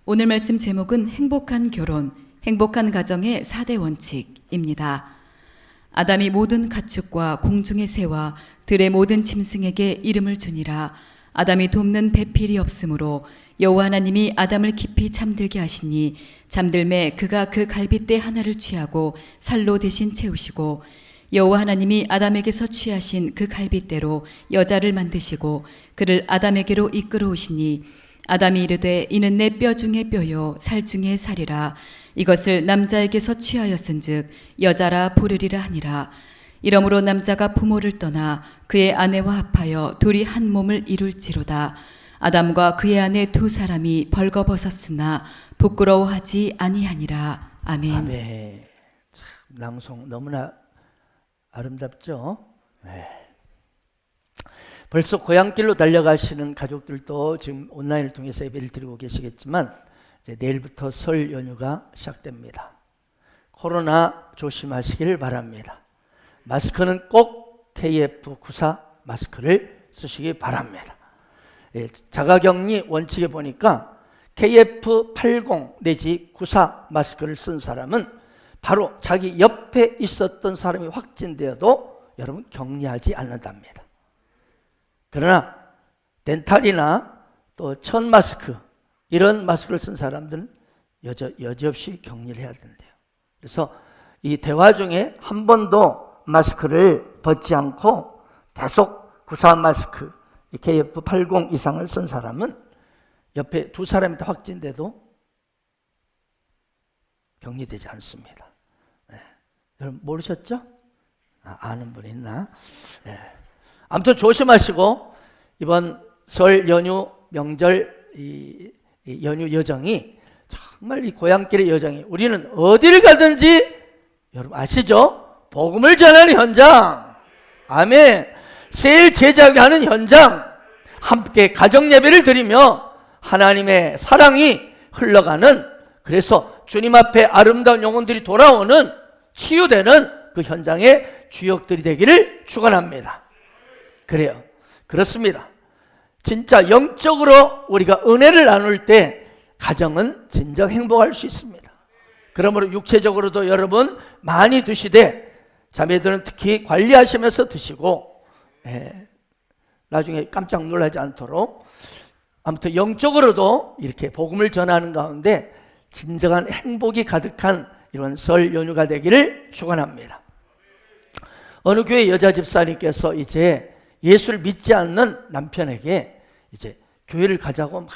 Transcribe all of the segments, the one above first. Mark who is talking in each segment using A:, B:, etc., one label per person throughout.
A: 오늘 말씀 제목은 행복한 결혼, 행복한 가정의 4대 원칙입니다. 아담이 모든 가축과 공중의 새와 들의 모든 짐승에게 이름을 주니라. 아담이 돕는 배필이 없으므로 여호와 하나님이 아담을 깊이 잠들게 하시니 잠들매 그가 그 갈빗대 하나를 취하고 살로 대신 채우시고 여호와 하나님이 아담에게서 취하신 그 갈빗대로 여자를 만드시고 그를 아담에게로 이끌어 오시니 아담이 이르되 이는 내 뼈 중에 뼈요 살 중에 살이라. 이것을 남자에게서 취하였은즉 여자라 부르리라 하니라. 이러므로 남자가 부모를 떠나 그의 아내와 합하여 둘이 한 몸을 이룰지로다. 아담과 그의 아내 두 사람이 벌거벗었으나 부끄러워하지 아니하니라. 아멘.
B: 아멘. 참, 낭송 너무나 아름답죠? 네. 벌써 고향길로 달려가시는 가족들도 지금 온라인을 통해서 예배를 드리고 계시겠지만 이제 내일부터 설 연휴가 시작됩니다. 코로나 조심하시길 바랍니다. 마스크는 꼭 KF94 마스크를 쓰시기 바랍니다. 예, 자가격리 원칙에 보니까 KF80 내지 94 마스크를 쓴 사람은 바로 자기 옆에 있었던 사람이 확진되어도 여러분 격리하지 않는답니다. 그러나 덴탈이나 또 천 마스크 이런 마스크를 쓴 사람들은 여지없이 격리를 해야 된대요. 그래서 이 대화 중에 한 번도 마스크를 벗지 않고 계속 94 마스크 KF80 이상을 쓴 사람은 옆에 두 사람이 다 확진돼도 격리되지 않습니다. 네. 여러분 모르셨죠? 아는 분 있나? 네. 아무튼 조심하시고 이번 설 연휴 명절 이 연휴 여정이 정말 이 고향길의 여정이 우리는 어디를 가든지 여러분 아시죠? 복음을 전하는 현장, 아멘. 세일 제작을 하는 현장, 함께 가정 예배를 드리며 하나님의 사랑이 흘러가는, 그래서 주님 앞에 아름다운 영혼들이 돌아오는 치유되는 그 현장의 주역들이 되기를 축원합니다. 그래요. 그렇습니다. 진짜 영적으로 우리가 은혜를 나눌 때 가정은 진정 행복할 수 있습니다. 그러므로 육체적으로도 여러분 많이 드시되 자매들은 특히 관리하시면서 드시고 나중에 깜짝 놀라지 않도록 아무튼 영적으로도 이렇게 복음을 전하는 가운데 진정한 행복이 가득한 이런 설 연휴가 되기를 축원합니다. 어느 교회 여자 집사님께서 이제 예수를 믿지 않는 남편에게 이제 교회를 가자고 막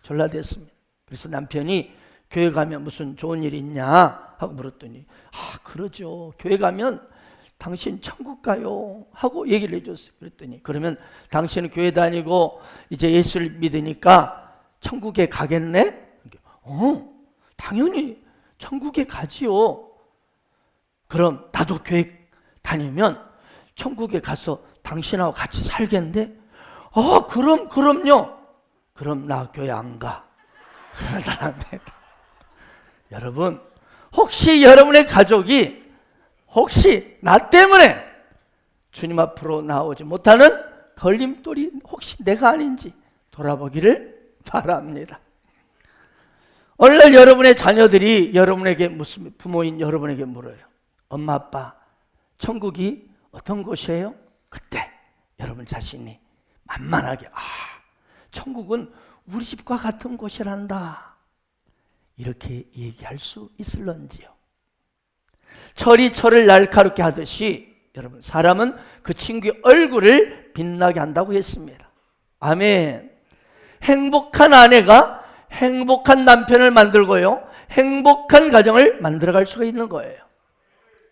B: 전화됐습니다. 그래서 남편이 교회 가면 무슨 좋은 일 있냐 하고 물었더니 그러죠. 교회 가면 당신 천국 가요 하고 얘기를 해줬어요. 그랬더니 그러면 당신은 교회 다니고 이제 예수를 믿으니까 천국에 가겠네? 당연히 천국에 가지요. 그럼 나도 교회 다니면 천국에 가서 당신하고 같이 살겠는데? 그럼요. 그럼 나 교회 안 가. 그러더랍니다. 여러분, 혹시 여러분의 가족이 혹시 나 때문에 주님 앞으로 나오지 못하는 걸림돌이 혹시 내가 아닌지 돌아보기를 바랍니다. 오늘날 여러분의 자녀들이 여러분에게 무슨 부모인 여러분에게 물어요. 엄마 아빠 천국이 어떤 곳이에요? 그때 여러분 자신이 만만하게 천국은 우리 집과 같은 곳이란다 이렇게 얘기할 수 있을런지요. 철이 철을 날카롭게 하듯이 여러분 사람은 그 친구의 얼굴을 빛나게 한다고 했습니다. 아멘. 행복한 아내가 행복한 남편을 만들고요 행복한 가정을 만들어갈 수가 있는 거예요.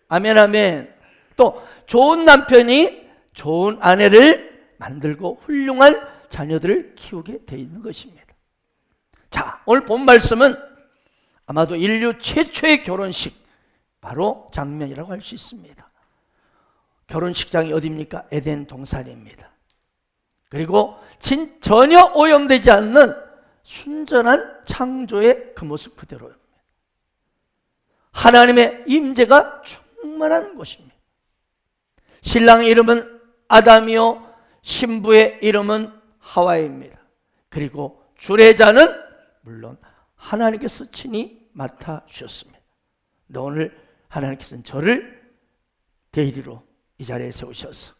B: 아멘 아멘. 또 좋은 남편이 좋은 아내를 만들고 훌륭한 자녀들을 키우게 되어 있는 것입니다. 자, 오늘 본 말씀은 아마도 인류 최초의 결혼식 바로 장면이라고 할 수 있습니다. 결혼식장이 어디입니까? 에덴 동산입니다. 그리고 전혀 오염되지 않는 순전한 창조의 그 모습 그대로입니다. 하나님의 임재가 충만한 곳입니다. 신랑의 이름은 아담이요 신부의 이름은 하와입니다. 그리고 주례자는 물론 하나님께서 친히 맡아주셨습니다. 근데 오늘 하나님께서는 저를 대리로 이 자리에 세우셔서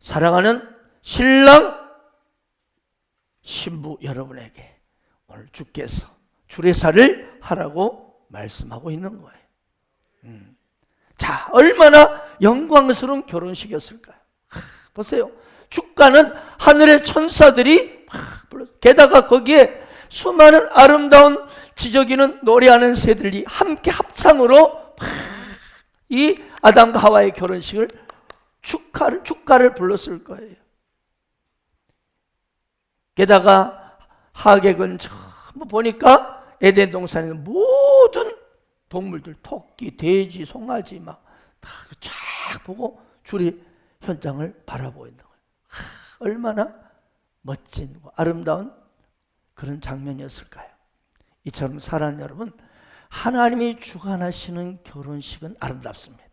B: 사랑하는 신랑 신부 여러분에게 오늘 주께서 주례사를 하라고 말씀하고 있는 거예요. 자, 얼마나 영광스러운 결혼식이었을까요? 보세요. 축가는 하늘의 천사들이 게다가 거기에 수많은 아름다운 지저귀는 노래하는 새들이 함께 합창으로 이 아담과 하와의 결혼식을 축가를 불렀을 거예요. 게다가 하객은 전부 보니까 에덴 동산에 있는 모든 동물들, 토끼, 돼지, 송아지 막 쫙 보고 주리 현장을 바라보고 있는 거예요. 얼마나 멋진 아름다운 그런 장면이었을까요? 이처럼 사랑하는 여러분, 하나님이 주관하시는 결혼식은 아름답습니다.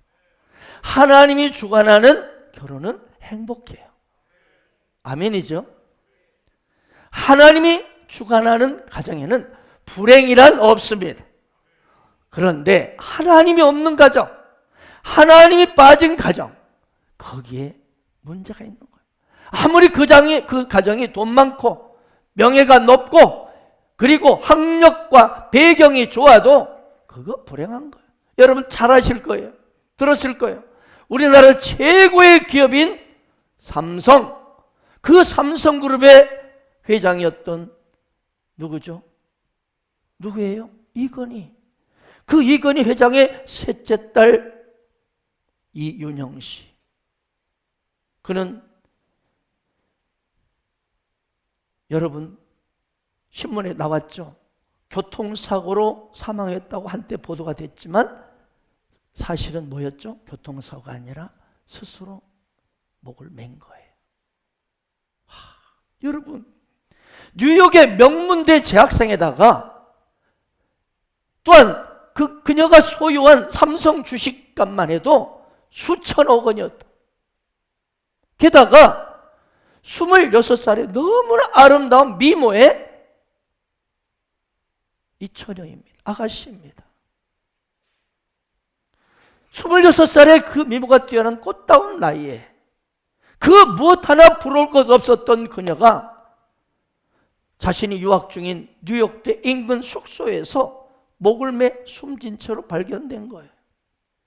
B: 하나님이 주관하는 결혼은 행복해요. 아멘이죠? 하나님이 주관하는 가정에는 불행이란 없습니다. 그런데 하나님이 없는 가정, 하나님이 빠진 가정, 거기에 문제가 있는 거예요. 아무리 그 가정이 돈 많고 명예가 높고 그리고 학력과 배경이 좋아도 그거 불행한 거예요. 여러분 잘 아실 거예요. 들었을 거예요. 우리나라 최고의 기업인 삼성, 그 삼성그룹의 회장이었던 누구죠? 누구예요? 이건희. 그 이건희 회장의 셋째 딸 이윤영 씨. 그는 여러분 신문에 나왔죠. 교통사고로 사망했다고 한때 보도가 됐지만 사실은 뭐였죠? 교통사고가 아니라 스스로 목을 맨 거예요. 여러분, 뉴욕의 명문대 재학생에다가 또한 그녀가 소유한 삼성 주식값만 해도 수천억 원이었다. 게다가 26살의 너무나 아름다운 미모의 이 처녀입니다. 아가씨입니다. 26살의 그 미모가 뛰어난 꽃다운 나이에 그 무엇 하나 부러울 것 없었던 그녀가 자신이 유학 중인 뉴욕대 인근 숙소에서 목을 매 숨진 채로 발견된 거예요.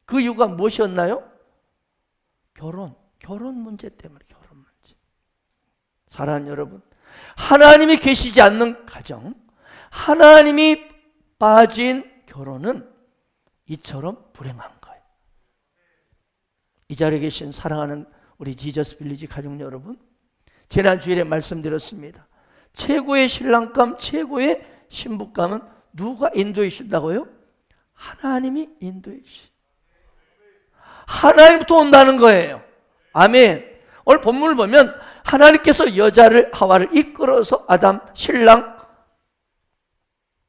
B: 그 이유가 무엇이었나요? 결혼 문제 때문에. 결혼 문제. 사랑하는 여러분, 하나님이 계시지 않는 가정, 하나님이 빠진 결혼은 이처럼 불행한 거예요. 이 자리에 계신 사랑하는 우리 지저스 빌리지 가족 여러분, 지난 주일에 말씀드렸습니다. 최고의 신랑감, 최고의 신부감은 누가 인도해 주신다고요? 하나님이 인도해 주시. 하나님부터 온다는 거예요. 아멘. 오늘 본문을 보면 하나님께서 여자를, 하와를 이끌어서 아담, 신랑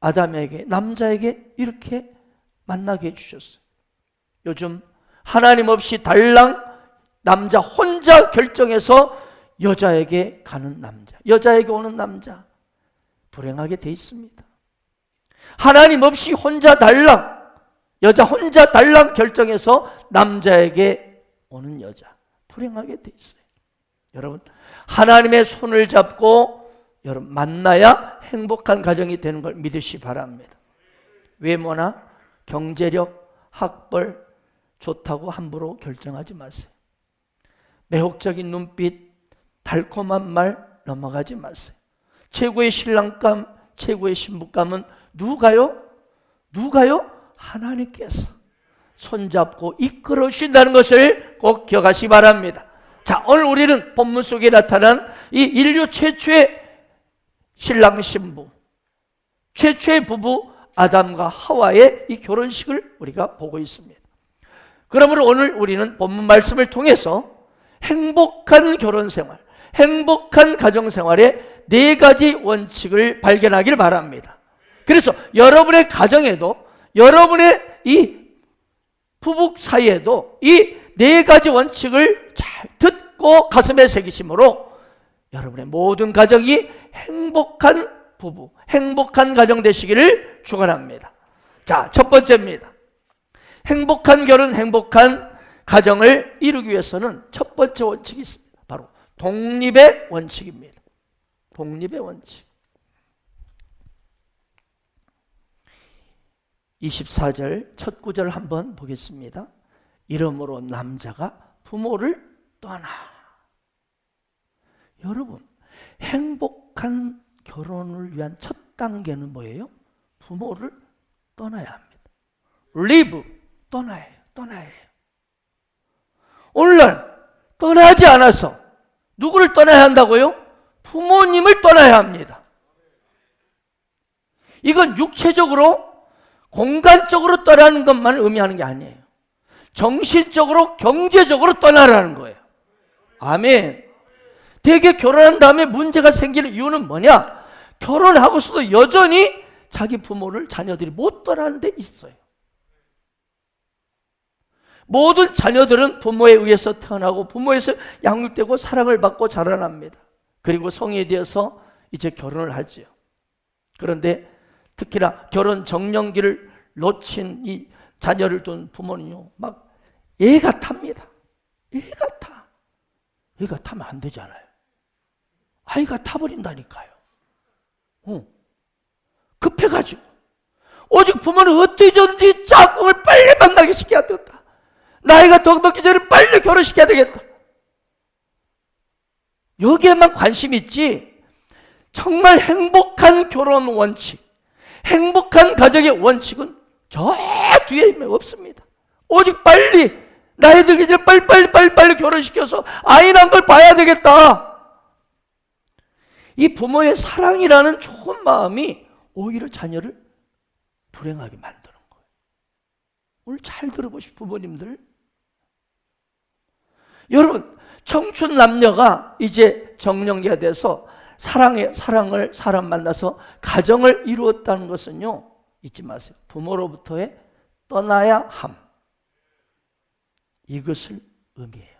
B: 아담에게, 남자에게 이렇게 만나게 해주셨어요. 요즘 하나님 없이 달랑 남자 혼자 결정해서 여자에게 가는 남자, 여자에게 오는 남자, 불행하게 돼 있습니다. 하나님 없이 혼자 달랑, 여자 혼자 달랑 결정해서 남자에게 오는 여자, 불행하게 돼 있어요. 여러분, 하나님의 손을 잡고 여러분 만나야 행복한 가정이 되는 걸 믿으시 바랍니다. 외모나 경제력, 학벌 좋다고 함부로 결정하지 마세요. 매혹적인 눈빛, 달콤한 말 넘어가지 마세요. 최고의 신랑감, 최고의 신부감은 누가요? 하나님께서 손잡고 이끌어 주신다는 것을 꼭 기억하시기 바랍니다. 자, 오늘 우리는 본문 속에 나타난 이 인류 최초의 신랑 신부, 최초의 부부 아담과 하와의 이 결혼식을 우리가 보고 있습니다. 그러므로 오늘 우리는 본문 말씀을 통해서 행복한 결혼 생활, 행복한 가정 생활의 4가지 원칙을 발견하길 바랍니다. 그래서 여러분의 가정에도, 여러분의 이 부부 사이에도 이 4가지 원칙을 잘 듣고 가슴에 새기심으로 여러분의 모든 가정이 행복한 부부, 행복한 가정 되시기를 축원합니다. 자, 첫 번째입니다. 행복한 결혼, 행복한 가정을 이루기 위해서는 첫 번째 원칙이 있습니다. 바로 독립의 원칙입니다. 독립의 원칙. 24절 첫 구절 한번 보겠습니다. 이러므로 남자가 부모를 떠나. 여러분, 행복한 결혼을 위한 첫 단계는 뭐예요? 부모를 떠나야 합니다. live, 떠나야 해요. 오늘날 떠나지 않아서 누구를 떠나야 한다고요? 부모님을 떠나야 합니다. 이건 육체적으로 공간적으로 떠나는 것만을 의미하는 게 아니에요. 정신적으로 경제적으로 떠나라는 거예요. 아멘. 대개 결혼한 다음에 문제가 생기는 이유는 뭐냐? 결혼하고서도 여전히 자기 부모를 자녀들이 못 떠나는 데 있어요. 모든 자녀들은 부모에 의해서 태어나고 부모에서 양육되고 사랑을 받고 자라납니다. 그리고 성인이 되어서 이제 결혼을 하죠. 그런데 특히나 결혼 정년기를 놓친 이 자녀를 둔 부모는요, 막 애가 탑니다. 애가 타면 안 되잖아요. 아이가 타버린다니까요. 급해가지고 오직 부모는 어떻게든지 짝꿍을 빨리 만나게 시켜야 된다. 나이가 더 먹기 전에 빨리 결혼시켜야 되겠다. 여기에만 관심이 있지, 정말 행복한 결혼 원칙, 행복한 가정의 원칙은 저 뒤에 없습니다. 오직 빨리 나이 들기 전에 빨리 결혼시켜서 아이 낳은 걸 봐야 되겠다. 이 부모의 사랑이라는 좋은 마음이 오히려 자녀를 불행하게 만드는 거예요. 오늘 잘 들어보십시오, 부모님들. 여러분, 청춘 남녀가 이제 정년기가 돼서 사랑을 사람 만나서 가정을 이루었다는 것은요, 잊지 마세요. 부모로부터의 떠나야 함, 이것을 의미해요.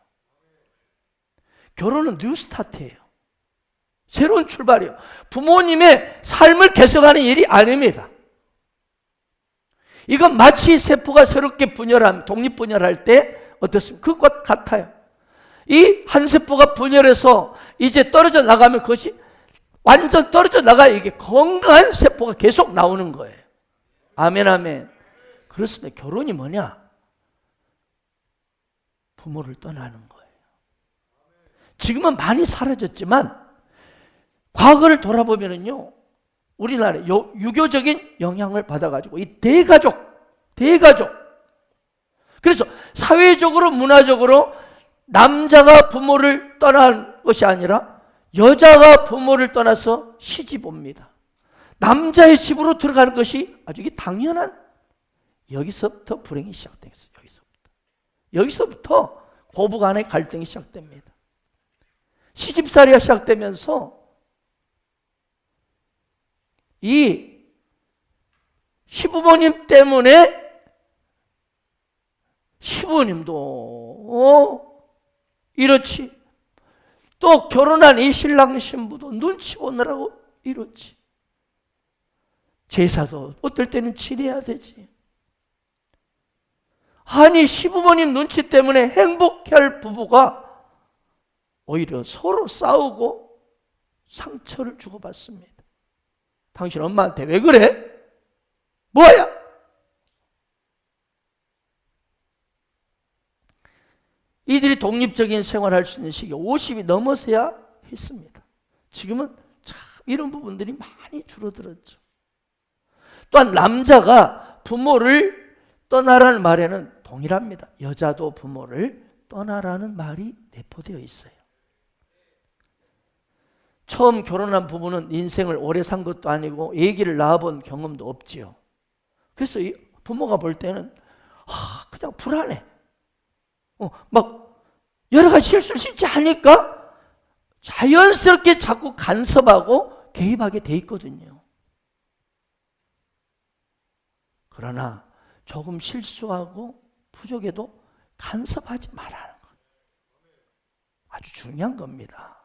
B: 결혼은 뉴 스타트예요. 새로운 출발이에요. 부모님의 삶을 개척하는 일이 아닙니다. 이건 마치 세포가 새롭게 독립분열할 때 어떻습니까? 그것 같아요. 이 한 세포가 분열해서 이제 떨어져 나가면 그것이 완전 떨어져 나가야 이게 건강한 세포가 계속 나오는 거예요. 아멘, 아멘. 그렇습니다. 결혼이 뭐냐? 부모를 떠나는 거예요. 지금은 많이 사라졌지만 과거를 돌아보면요, 우리나라에 유교적인 영향을 받아가지고 이 대가족. 그래서 사회적으로, 문화적으로 남자가 부모를 떠난 것이 아니라 여자가 부모를 떠나서 시집 옵니다. 남자의 집으로 들어가는 것이 아주 이게 당연한, 여기서부터 불행이 시작되겠어요. 여기서부터 고부 간의 갈등이 시작됩니다. 시집살이가 시작되면서 이 시부모님 때문에 시부님도 이렇지, 또 결혼한 이 신랑 신부도 눈치 보느라고 이렇지, 제사도 어떨 때는 치러야 되지. 아니, 시부모님 눈치 때문에 행복해할 부부가 오히려 서로 싸우고 상처를 주고받습니다. 당신 엄마한테 왜 그래? 뭐야? 이들이 독립적인 생활을 할 수 있는 시기 50이 넘어서야 했습니다. 지금은 참 이런 부분들이 많이 줄어들었죠. 또한 남자가 부모를 떠나라는 말에는 동일합니다. 여자도 부모를 떠나라는 말이 내포되어 있어요. 처음 결혼한 부부는 인생을 오래 산 것도 아니고 아기를 낳아본 경험도 없지요. 그래서 이 부모가 볼 때는 그냥 불안해. 막 여러 가지 실수를 쉽지 않으니까 자연스럽게 자꾸 간섭하고 개입하게 돼 있거든요. 그러나 조금 실수하고 부족해도 간섭하지 말라는 것, 아주 중요한 겁니다.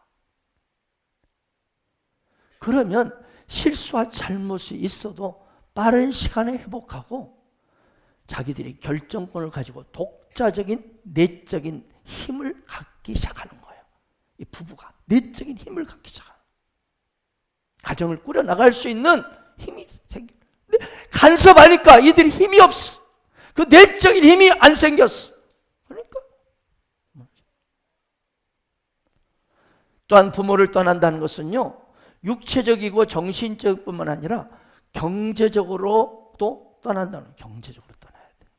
B: 그러면 실수와 잘못이 있어도 빠른 시간에 회복하고 자기들이 결정권을 가지고 독자적인 내적인 힘을 갖기 시작하는 거예요. 이 부부가 내적인 힘을 갖기 시작하는 거예요. 가정을 꾸려나갈 수 있는 힘이 생겨. 근데 간섭하니까 이들이 힘이 없어. 그 내적인 힘이 안 생겼어. 그러니까 또한 부모를 떠난다는 것은요, 육체적이고 정신적 뿐만 아니라 경제적으로도 떠난다는 거예요. 경제적으로 떠나야 돼요.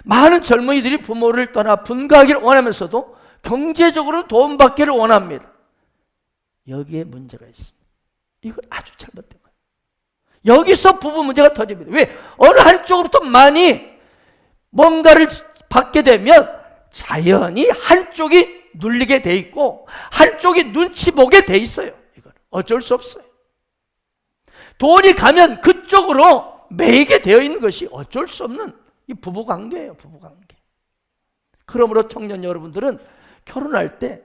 B: 많은 젊은이들이 부모를 떠나 분가하기를 원하면서도 경제적으로 도움받기를 원합니다. 여기에 문제가 있습니다. 이건 아주 잘못된 거예요. 여기서 부부 문제가 터집니다. 왜? 어느 한쪽으로부터 많이 뭔가를 받게 되면 자연히 한쪽이 눌리게 돼 있고 한쪽이 눈치 보게 돼 있어요. 이건 어쩔 수 없어요. 돈이 가면 그쪽으로 매이게 되어 있는 것이 어쩔 수 없는 이 부부관계예요. 부부관계. 그러므로 청년 여러분들은 결혼할 때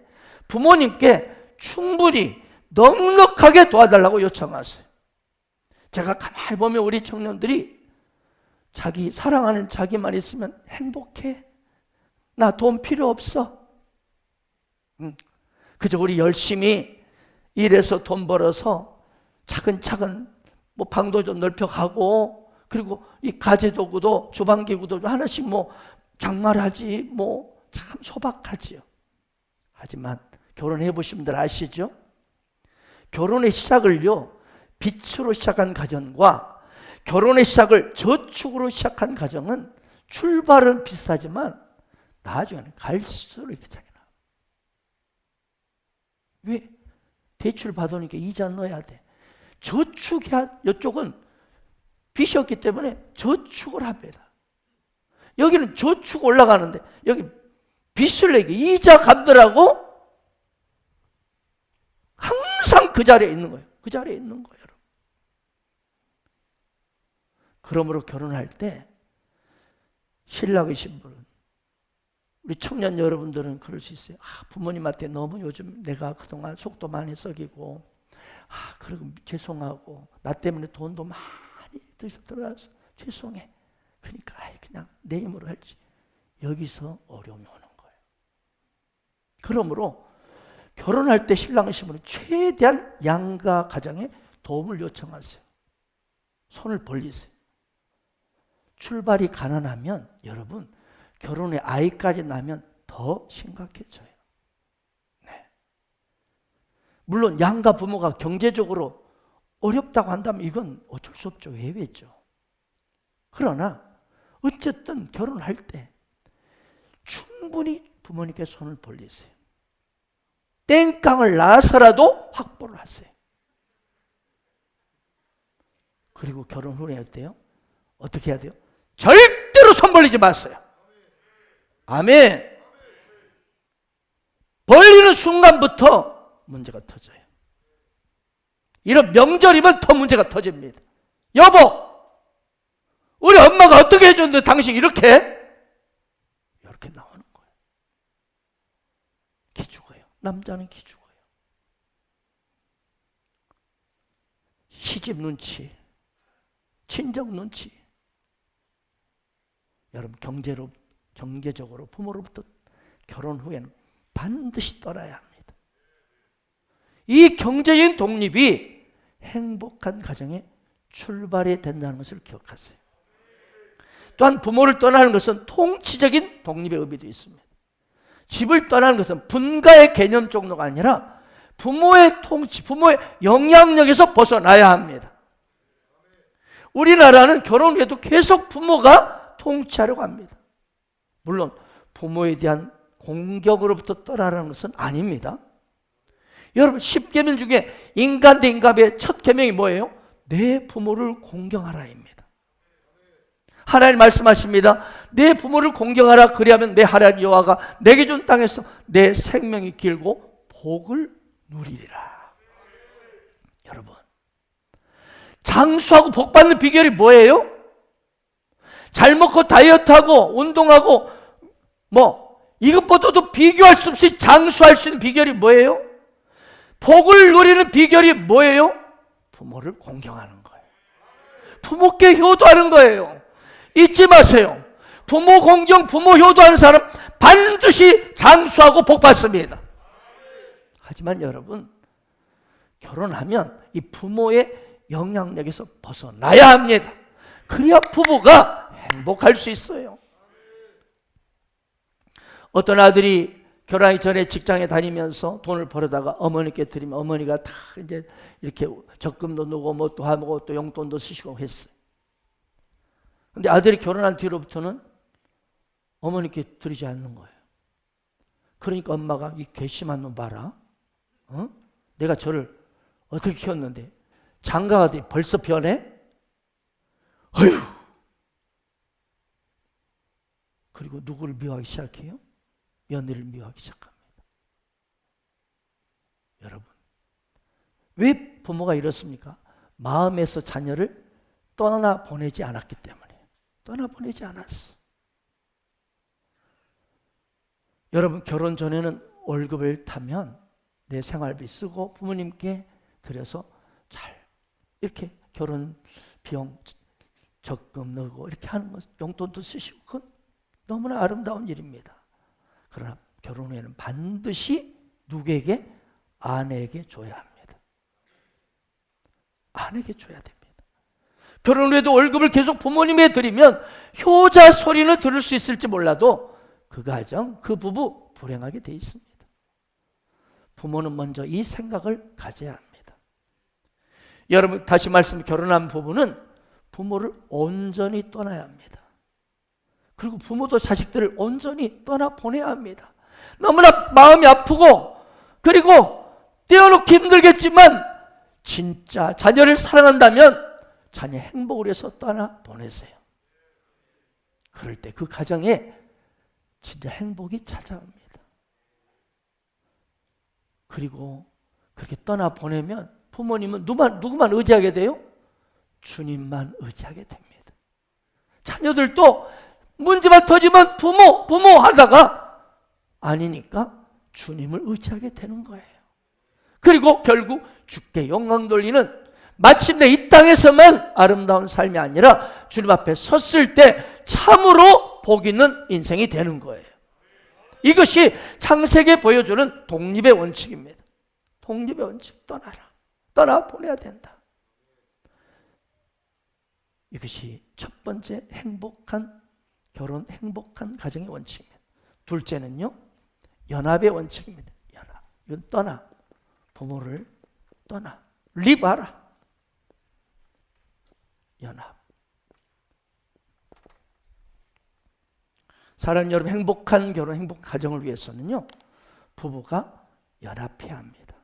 B: 부모님께 충분히 넉넉하게 도와달라고 요청하세요. 제가 가만히 보면 우리 청년들이 자기 사랑하는 자기만 있으면 행복해. 나 돈 필요 없어. 그저 우리 열심히 일해서 돈 벌어서 차근차근 뭐 방도 좀 넓혀가고, 그리고 이 가재도구도 주방기구도 하나씩 뭐 장만하지, 뭐 참 소박하지요. 하지만 결혼해 보신 분들 아시죠? 결혼의 시작을요, 빚으로 시작한 가정과 결혼의 시작을 저축으로 시작한 가정은 출발은 비슷하지만 나중에는 갈수록 이렇게 차이 나요. 왜? 대출 받으니까 이자 넣어야 돼. 저축해야, 이쪽은 빚이었기 때문에 저축을 합니다. 여기는 저축 올라가는데 여기 빚을 내기, 이자 갚느라고 항상 그 자리에 있는 거예요. 그 자리에 있는 거예요. 여러분. 그러므로 결혼할 때 신랑이신 분은, 우리 청년 여러분들은 그럴 수 있어요. 부모님한테 너무 요즘 내가 그동안 속도 많이 썩이고, 그리고 죄송하고, 나 때문에 돈도 많이 들어가서 죄송해. 그러니까 그냥 내 힘으로 할지. 여기서 어려움이 오는 거예요. 그러므로 결혼할 때 신랑이신 분은 최대한 양가 가정에 도움을 요청하세요. 손을 벌리세요. 출발이 가난하면 여러분, 결혼에 아이까지 나면 더 심각해져요. 네. 물론 양가 부모가 경제적으로 어렵다고 한다면 이건 어쩔 수 없죠. 예외죠. 그러나 어쨌든 결혼할 때 충분히 부모님께 손을 벌리세요. 땡깡을 낳아서라도 확보를 하세요. 그리고 결혼 후에 어때요? 어떻게 해야 돼요? 절대로 손 벌리지 마세요. 아멘. 벌리는 순간부터 문제가 터져요. 이런 명절이면 더 문제가 터집니다. 여보, 우리 엄마가 어떻게 해줬는데 당신 이렇게 나오는 거예요. 기죽어요. 남자는 기죽어요. 시집 눈치, 친정 눈치. 여러분, 경제적으로 부모로부터 결혼 후에는 반드시 떠나야 합니다. 이 경제적인 독립이 행복한 가정의 출발이 된다는 것을 기억하세요. 또한 부모를 떠나는 것은 통치적인 독립의 의미도 있습니다. 집을 떠나는 것은 분가의 개념 정도가 아니라 부모의 통치, 부모의 영향력에서 벗어나야 합니다. 우리나라는 결혼 후에도 계속 부모가 통치하려고 합니다. 물론 부모에 대한 공경으로부터 떠나라는 것은 아닙니다. 여러분, 10계명 중에 인간 대 인간의 첫 계명이 뭐예요? 내 부모를 공경하라입니다. 하나님 말씀하십니다. 내 부모를 공경하라. 그리하면 내 하나님 여호와가 내게 준 땅에서 내 생명이 길고 복을 누리리라. 여러분, 장수하고 복 받는 비결이 뭐예요? 잘 먹고 다이어트하고 운동하고 이것보다도 비교할 수 없이 장수할 수 있는 비결이 뭐예요? 복을 누리는 비결이 뭐예요? 부모를 공경하는 거예요. 부모께 효도하는 거예요. 잊지 마세요. 부모 공경, 부모 효도하는 사람 반드시 장수하고 복받습니다. 하지만 여러분, 결혼하면 이 부모의 영향력에서 벗어나야 합니다. 그래야 부부가 행복할 수 있어요. 어떤 아들이 결혼하기 전에 직장에 다니면서 돈을 벌어다가 어머니께 드리면 어머니가 다 이제 이렇게 적금도 넣고 뭐 또 하고 또 용돈도 쓰시고 했어요. 근데 아들이 결혼한 뒤로부터는 어머니께 드리지 않는 거예요. 그러니까 엄마가 이 괘씸한 놈 봐라. 내가 저를 어떻게 키웠는데 장가가 돼 벌써 변해? 어휴. 그리고 누구를 미워하기 시작해요? 며느리를 미워하기 시작합니다. 여러분, 왜 부모가 이렇습니까? 마음에서 자녀를 떠나보내지 않았기 때문에. 떠나보내지 않았어. 여러분, 결혼 전에는 월급을 타면 내 생활비 쓰고 부모님께 드려서 잘 이렇게 결혼 비용 적금 넣고 이렇게 하는 것, 용돈도 쓰시고 그건 너무나 아름다운 일입니다. 그러나 결혼 후에는 반드시 누구에게? 아내에게 줘야 합니다. 아내에게 줘야 됩니다. 결혼 후에도 월급을 계속 부모님에 드리면 효자 소리는 들을 수 있을지 몰라도 그 가정, 그 부부 불행하게 돼 있습니다. 부모는 먼저 이 생각을 가져야 합니다. 여러분, 다시 말씀, 결혼한 부부는 부모를 온전히 떠나야 합니다. 그리고 부모도 자식들을 온전히 떠나보내야 합니다. 너무나 마음이 아프고 그리고 떼어놓기 힘들겠지만 진짜 자녀를 사랑한다면 자녀 행복을 위해서 떠나보내세요. 그럴 때 그 가정에 진짜 행복이 찾아옵니다. 그리고 그렇게 떠나보내면 부모님은 누구만 의지하게 돼요? 주님만 의지하게 됩니다. 자녀들도 문제만 터지면 부모 하다가 아니니까 주님을 의지하게 되는 거예요. 그리고 결국 주께 영광 돌리는, 마침내 이 땅에서만 아름다운 삶이 아니라 주님 앞에 섰을 때 참으로 복 있는 인생이 되는 거예요. 이것이 창세기에 보여주는 독립의 원칙입니다. 독립의 원칙, 떠나보내야 된다. 이것이 첫 번째 행복한 결혼, 행복한 가정의 원칙입니다. 둘째는요, 연합의 원칙입니다. 연합. 이건 부모를 리브하라. 연합. 사랑하는 여러분, 행복한 결혼, 행복한 가정을 위해서는요, 부부가 연합해야 합니다.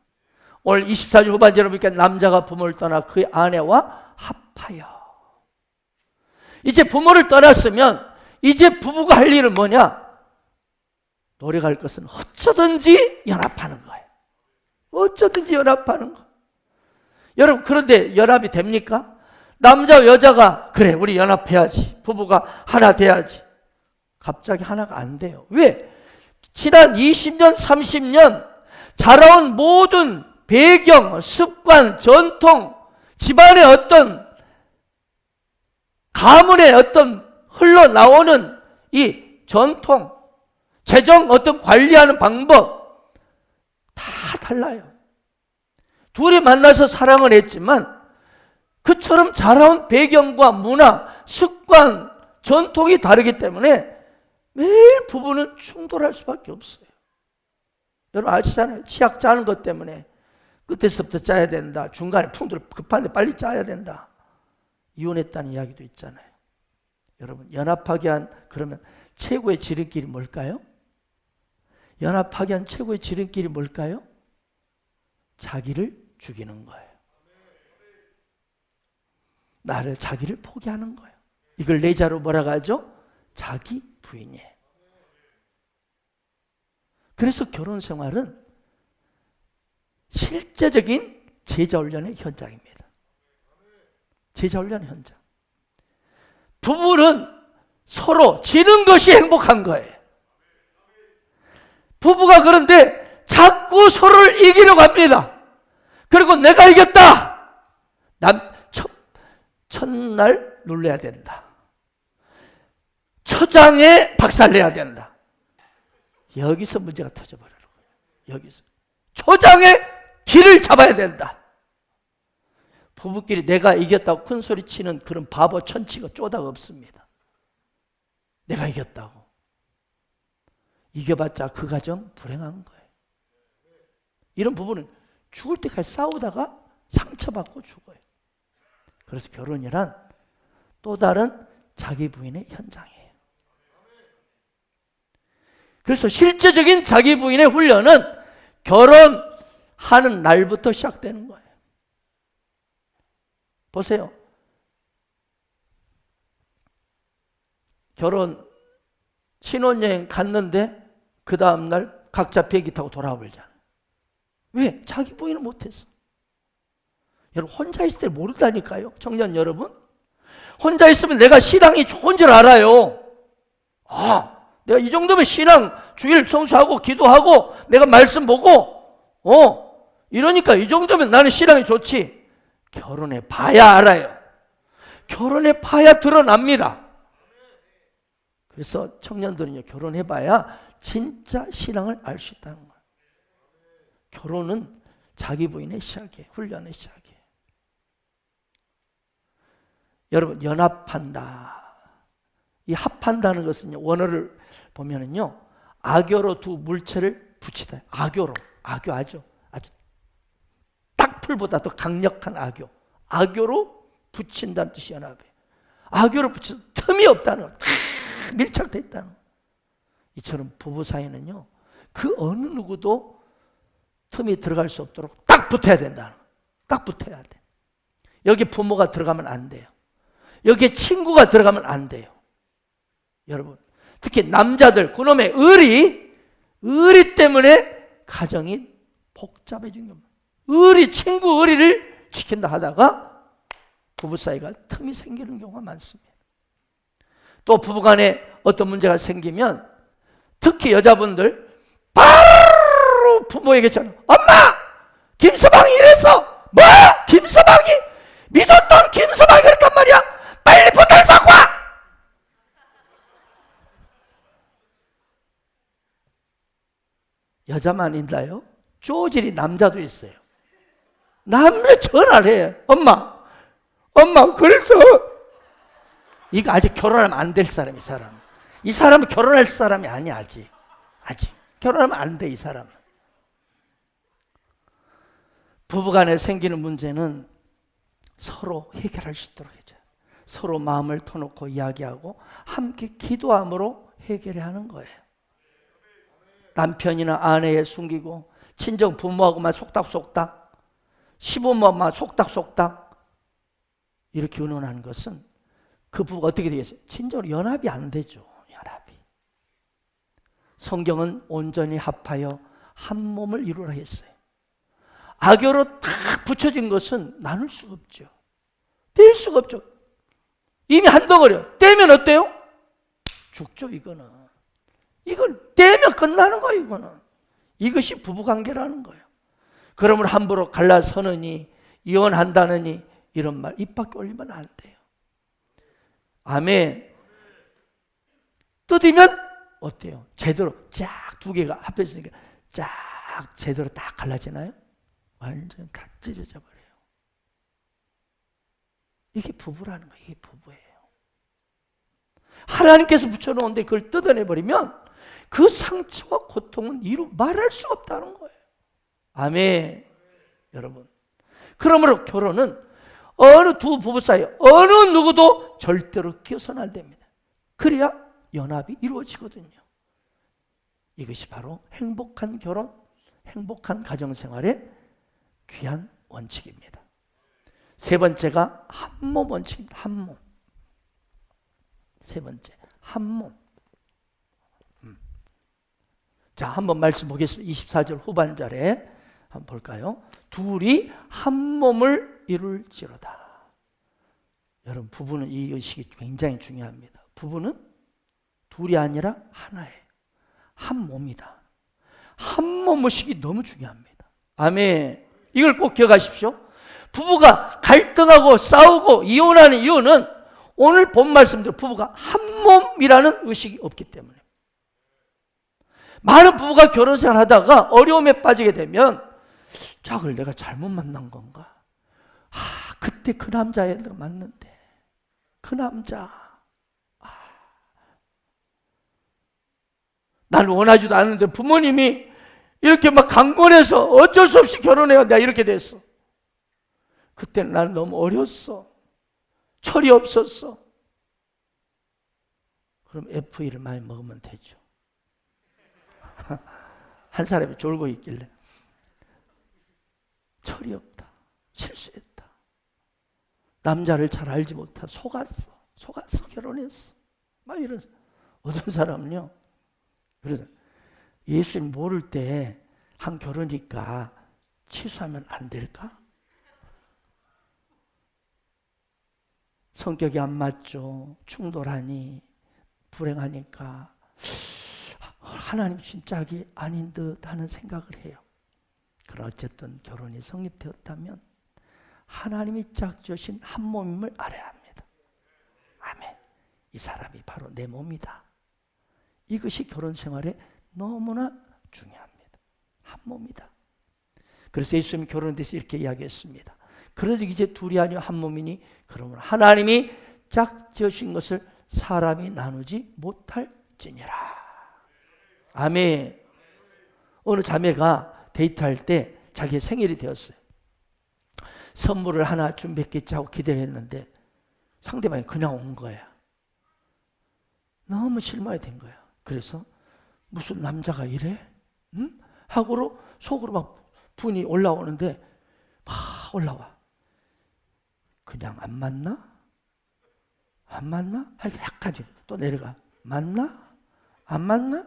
B: 올 24주 후반기 여러분께 남자가 부모를 떠나 그의 아내와 합하여. 이제 부모를 떠났으면 이제 부부가 할 일은 뭐냐? 노력할 것은 어쩌든지 연합하는 거예요. 어쩌든지 연합하는 거. 여러분, 그런데 연합이 됩니까? 남자와 여자가 그래 우리 연합해야지, 부부가 하나 돼야지. 갑자기 하나가 안 돼요. 왜? 지난 20년, 30년 자라온 모든 배경, 습관, 전통, 집안의 어떤 가문의 어떤 흘러나오는 이 전통, 재정 어떤 관리하는 방법 다 달라요. 둘이 만나서 사랑을 했지만 그처럼 자라온 배경과 문화, 습관, 전통이 다르기 때문에 매일 부부는 충돌할 수밖에 없어요. 여러분 아시잖아요. 치약 짜는 것 때문에 끝에서부터 짜야 된다. 중간에 풍들 급한데 빨리 짜야 된다. 이혼했다는 이야기도 있잖아요. 여러분, 연합하게 한 그러면 최고의 지름길이 뭘까요? 연합하게 한 최고의 지름길이 뭘까요? 자기를 죽이는 거예요. 자기를 포기하는 거예요. 이걸 내자로 뭐라고 하죠? 자기 부인이에요. 그래서 결혼 생활은 실제적인 제자훈련의 현장입니다. 제자훈련 현장. 부부는 서로 지는 것이 행복한 거예요. 부부가 그런데 자꾸 서로를 이기려고 합니다. 그리고 내가 이겼다, 첫날 놀래야 된다. 초장에 박살내야 된다. 여기서 문제가 터져버리는 거예요. 여기서 초장에 길을 잡아야 된다. 부부끼리 내가 이겼다고 큰 소리 치는 그런 바보 천치가 쪼다가 없습니다. 내가 이겼다고. 이겨봤자 그 가정 불행한 거예요. 이런 부부는 죽을 때까지 싸우다가 상처받고 죽어요. 그래서 결혼이란 또 다른 자기 부인의 현장이에요. 그래서 실제적인 자기 부인의 훈련은 결혼하는 날부터 시작되는 거예요. 보세요. 결혼 신혼여행 갔는데 그 다음날 각자 비행기 타고 돌아와 버리잖아요. 왜? 자기 부인은 못했어. 여러분 혼자 있을 때 모른다니까요. 청년 여러분. 혼자 있으면 내가 신앙이 좋은 줄 알아요. 내가 이 정도면 신앙 주일 성수하고 기도하고 내가 말씀 보고 이러니까 이 정도면 나는 신앙이 좋지. 결혼해 봐야 알아요. 결혼해 봐야 드러납니다. 그래서 청년들은요, 결혼해 봐야 진짜 신앙을 알 수 있다는 거예요. 결혼은 자기 부인의 시작이에요. 훈련의 시작이에요. 여러분, 연합한다. 이 합한다는 것은요, 원어를 보면은요, 악교로 두 물체를 붙이다. 악교 아죠. 아주 딱풀보다 더 강력한 악교. 악교로 붙인다는 뜻이 연합이에요. 악교로 붙여서 틈이 없다는 거. 다 밀착되어 있다는 거. 이처럼 부부 사이는요, 그 어느 누구도 틈이 들어갈 수 없도록 딱 붙어야 된다는 거. 딱 붙어야 돼. 여기 부모가 들어가면 안 돼요. 여기에 친구가 들어가면 안 돼요. 여러분, 특히 남자들, 그놈의 의리 때문에 가정이 복잡해진 겁니다. 친구 의리를 지킨다 하다가 부부 사이가 틈이 생기는 경우가 많습니다. 또 부부간에 어떤 문제가 생기면 특히 여자분들 바로 부모에게 전화. 엄마! 김서방이 이랬어! 뭐? 김서방이? 믿었던 김서방이 그랬단 말이야? 빨리 포탈 사고 와! 여자만 있나요? 쪼질이 남자도 있어요. 남자 전화를 해. 엄마 그래서 이거 아직 결혼하면 안 될 사람, 이 사람. 이 사람은 결혼할 사람이 아니야, 아직. 결혼하면 안 돼, 이 사람은. 부부간에 생기는 문제는 서로 해결할 수 있도록 해줘요. 서로 마음을 터놓고 이야기하고 함께 기도함으로 해결해야 하는 거예요. 남편이나 아내에 숨기고 친정 부모하고만 속닥속닥, 시부모만 속닥속닥 이렇게 의논하는 것은 그 부부가 어떻게 되겠어요? 친정으로 연합이 안 되죠. 연합이. 성경은 온전히 합하여 한 몸을 이루라 했어요. 악교로 딱 붙여진 것은 나눌 수가 없죠. 뗄 수가 없죠. 이미 한 덩어리요. 떼면 어때요? 죽죠, 이거는. 이걸 떼면 끝나는 거예요, 이거는. 이것이 부부관계라는 거예요. 그러면 함부로 갈라서느니 이혼한다느니 이런 말 입 밖에 올리면 안 돼요. 아멘. 뜯으면 어때요? 제대로 쫙 두 개가 합해지니까 쫙 제대로 딱 갈라지나요? 완전 다 찢어져 버려요. 이게 부부라는 거예요. 이게 부부예요. 하나님께서 붙여놓은데 그걸 뜯어내버리면 그 상처와 고통은 이루 말할 수 없다는 거예요. 아멘. 여러분, 그러므로 결혼은 어느 두 부부 사이 어느 누구도 절대로 끼어서는 안 됩니다. 그래야 연합이 이루어지거든요. 이것이 바로 행복한 결혼, 행복한 가정생활의 귀한 원칙입니다. 세 번째가 한몸 원칙입니다. 한몸. 세 번째, 한몸. 자, 한번 말씀 보겠습니다. 24절 후반절에 한번 볼까요? 둘이 한 몸을 이룰지로다. 여러분, 부부는 이 의식이 굉장히 중요합니다. 부부는 둘이 아니라 하나예요. 한 몸이다. 한 몸 의식이 너무 중요합니다. 아멘. 이걸 꼭 기억하십시오. 부부가 갈등하고 싸우고 이혼하는 이유는 오늘 본 말씀대로 부부가 한 몸이라는 의식이 없기 때문에. 많은 부부가 결혼생활 하다가 어려움에 빠지게 되면 짝을 내가 잘못 만난 건가? 그때 그 남자애 내가 맞는데 그 남자 날 원하지도 않는데 부모님이 이렇게 막 강권해서 어쩔 수 없이 결혼해야 내가 이렇게 됐어. 그때는 나는 너무 어렸어. 철이 없었어. 그럼 FE를 많이 먹으면 되죠. 한 사람이 졸고 있길래 철이 없다. 실수했다. 남자를 잘 알지 못하 속았어 결혼했어. 막 이런 어떤 사람은요. 그래서 예수님 모를 때 한 결혼이니까 취소하면 안 될까? 성격이 안 맞죠. 충돌하니 불행하니까 하나님 진짜기 아닌 듯 하는 생각을 해요. 그러나 어쨌든 결혼이 성립되었다면 하나님이 짝지으신 한 몸임을 알아야 합니다. 아멘. 이 사람이 바로 내 몸이다. 이것이 결혼 생활에 너무나 중요합니다. 한 몸이다. 그래서 예수님이 결혼에 대해서 이렇게 이야기했습니다. 그러지 이제 둘이 아니요 한 몸이니 그러면 하나님이 짝지으신 것을 사람이 나누지 못할지니라. 아멘. 어느 자매가 데이트할 때 자기의 생일이 되었어요. 선물을 하나 준비했겠지 하고 기대를 했는데 상대방이 그냥 온 거야. 너무 실망이 된 거야. 그래서 무슨 남자가 이래? 응? 하고로 속으로 막 분이 올라오는데 막 올라와. 그냥 안 만나? 안 만나? 하니까 약간 또 내려가. 만나? 안 만나?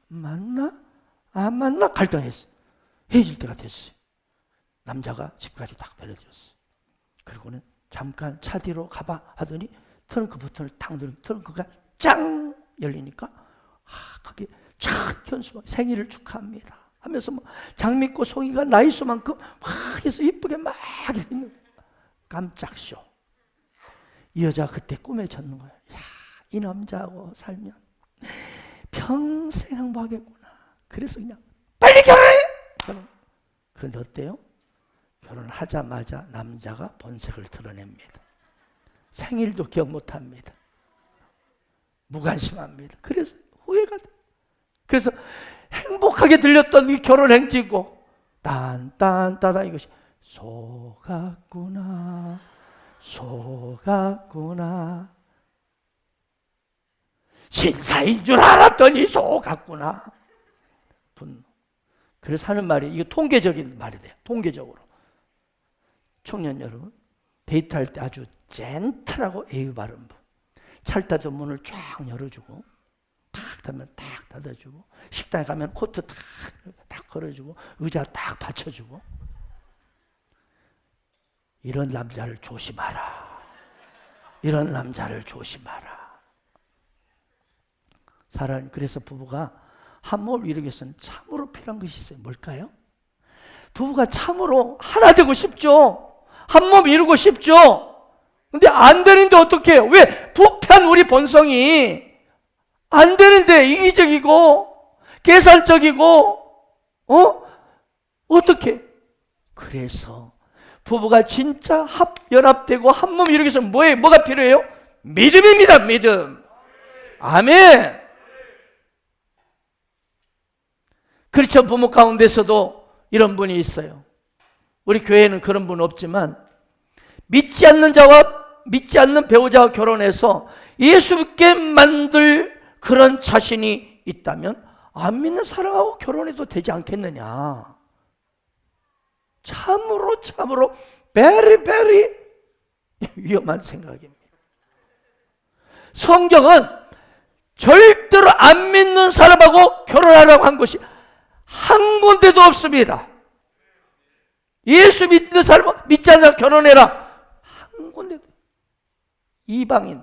B: 만나? 안 만나? 갈등했어. 헤어질 때가 됐어요. 남자가 집까지 딱 데려줬어. 그리고는 잠깐 차 뒤로 가봐 하더니 트렁크 버튼을 딱 누르고 트렁크가 짱 열리니까 거기 쫙 현수막 생일을 축하합니다 하면서 뭐 장미꽃 송이가 나이수만큼 막 해서 이쁘게 막 있는 깜짝 쇼. 이 여자가 그때 꿈에 졌는 거예요. 야, 이 남자하고 살면 평생 행복하겠구나. 그래서 그냥 빨리 결혼해! 그런데 어때요? 결혼하자마자 남자가 본색을 드러냅니다. 생일도 기억 못합니다. 무관심합니다. 그래서 후회가 돼. 그래서 행복하게 들렸던 이 결혼 행진곡 딴딴따다 이것이 속았구나 속았구나 신사인 줄 알았더니 속았구나. 분노. 그래서 하는 말이 이거 통계적인 말이 돼요. 통계적으로 청년 여러분 데이트할 때 아주 젠틀하고 예의 바른 분. 찰따도 문을 쫙 열어주고 탁 닫으면 탁 닫아주고 식당에 가면 코트 탁 걸어주고 의자 딱 받쳐주고. 이런 남자를 조심하라. 이런 남자를 조심하라. 사람 그래서 부부가 한 몸을 이루기 위해서는 참으로 필요한 것이 있어요. 뭘까요? 부부가 참으로 하나 되고 싶죠. 한 몸 이루고 싶죠. 근데 안 되는데 어떻게 해요? 왜? 부패한 우리 본성이 안 되는데 이기적이고 계산적이고 어떻게? 그래서 부부가 진짜 연합되고 한 몸 이루기 위해서 뭐가 필요해요? 믿음입니다. 믿음. 아멘. 크리스천 부모 가운데서도 이런 분이 있어요. 우리 교회에는 그런 분 없지만 믿지 않는 자와 믿지 않는 배우자와 결혼해서 예수께 만들 그런 자신이 있다면 안 믿는 사람하고 결혼해도 되지 않겠느냐. 참으로 very 위험한 생각입니다. 성경은 절대로 안 믿는 사람하고 결혼하라고 한 것이 한 군데도 없습니다. 예수 믿는 사람 믿지 않는 사람 결혼해라. 한 군데도. 이방인